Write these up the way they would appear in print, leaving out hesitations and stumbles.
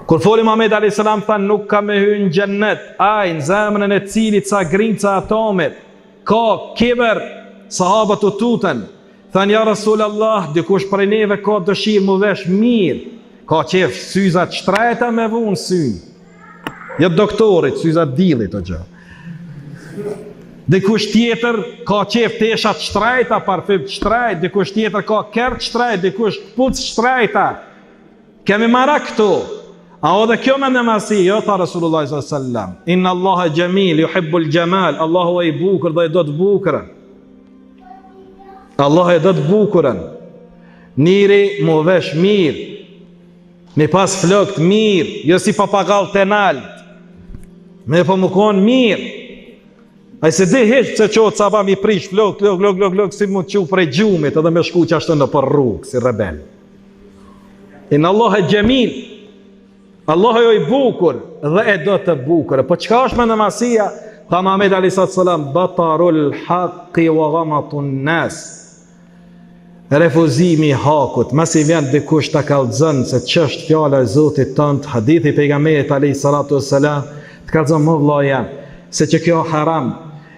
Kur foli Muhamedi alayhis salam tha nuk ka me hyrë në xhennet ai në zemrën e cilit sa grinca atomit ka kibër. Sahabët u tutën, thanë ja Rasulullah, dikush prej neve ka dëshirë mu vesh mirë, ka qef syzat shtrejta me vunë synë, jo doktorit, syzat dillit o gjë. Dikush tjetër ka qef teshat shtrejta, parfym shtrejt, dikush tjetër ka kert shtrejt, dikush puc shtrejta. Kemi marra këto. A o dhe kjo me në masi, jo, tha Rasulullah s.a.s. Inna Allah e gjemil, ju hibbul gjemal, Allahu e i bukur dhe i do të bukurën. Allah e do të bukurën. Njëri mu vesh mirë, me pas flokt mirë, jo si papagall të nalt, me po më konë mirë. A i se di heq pëse qotë sa pa mi prish flokt, lok, si mu të që prej gjumit, edhe me shku që ashtë në për rrugë, si rebel. Inna Allah e gjemil, Allah jo i bukur dhe e do të bukur. Po qka është me në masia? Tha Muhamedi alayhis salam, batarul haqqi wa ghamatun nas. Refuzimi i hakut. Masi vjen dikush ta kallëzon se ç'është fjala e Zotit tënd, hadithi pejgamberit alayhis salatu wassalam, të kallëzon më vllaja se që kjo haram,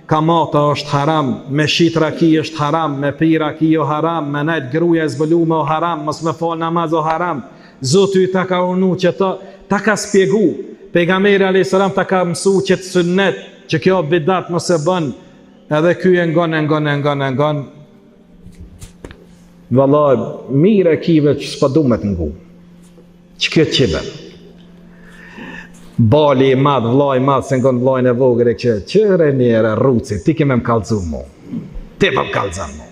kamata është haram, me shit raki është haram, me pi raki o haram, me najt gruaja e zbulume o haram, mos me fal namaz o haram. Zoti ta ka unu që ta ka spjegu. Pejgamberi alayhis salam ta ka mësu që të sunnet, që kjo bidat mos e bën, edhe ky e ngon. Vallahi, mire kive që s'pa du me të ngu. Që kjo qibe. Bali i madh, vllai i madh, se ngon vllajin e vogël e qëre njëre rruci, ti ke me m'kallzu mu. Ti pa m'kallzan mu.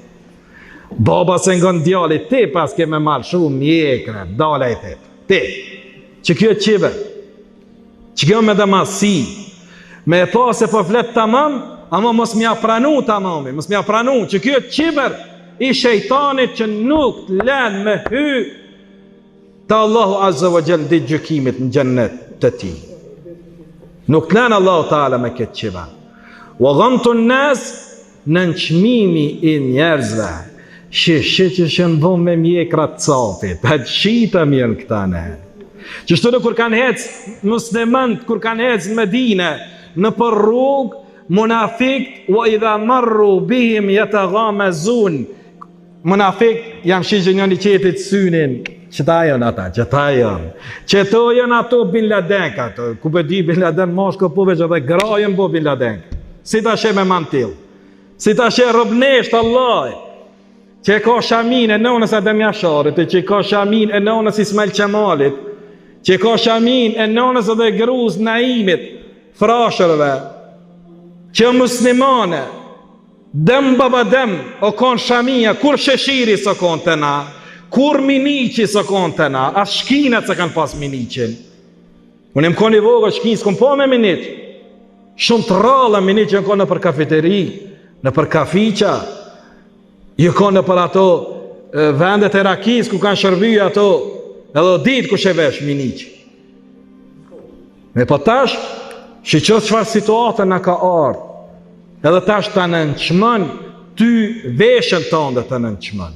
Baba se ngon djali, ti pas ke me marrë shumë mjekre, dala i thep. Ti. Që kjo qibe. Që kjo me dëmasi. Me e pa se po flet tamam, ama mos m'ja pranu tamami, mos m'ja pranu, që kjo qiber i shejtanit që nuk të len me hy të Allahu Azza wa Jall ditë gjykimit në xhennet të tij. Nuk të len Allahu Taala me këtë qiber. Wa ghamtun nas, në nënçmimi i njerëzve. Që shënë bo me mjekra të cafit, hëtë shita mirën këta ne. Qështu në kur kanë hecë muslimant, kur kanë hecë në Medine, në për rrugë, munafikt, wa idha marru bihim yataghamazun. Munafikt jam shishë një qetit synin, qëta janë ata, qëta janë. Qëto janë ato Bin Laden, ato, ku për di Bin Laden moshko po veç edhe grajën bo Bin Laden. Si ta she me mantil, si ta she rëbnesht Allah, që ka shamin e nonës Adem Jasharit, që ka shamin e nonës Ismail Qemalit, që ka shamin e nonës edhe gruz Naimit, frashërve, që muslimane, dëm baba dëm, o kon shamia, kur sheshiri së kon të na, kur miniqi së kon të na, as shkinat se kanë pas miniqin. Unë më koni vogë, shkin s'kom po me miniq, shumë të rralla miniq në konë në për kafeteri, në për kafiqa, ju konë për ato vendet e rakis ku kanë shërbyj ato edhe ditë ku shevesh miniq. Me po tash, shiqos qëfar situatën në ka ardhë, edhe tash të nënçmën, ty veshën të ndë të nënçmën.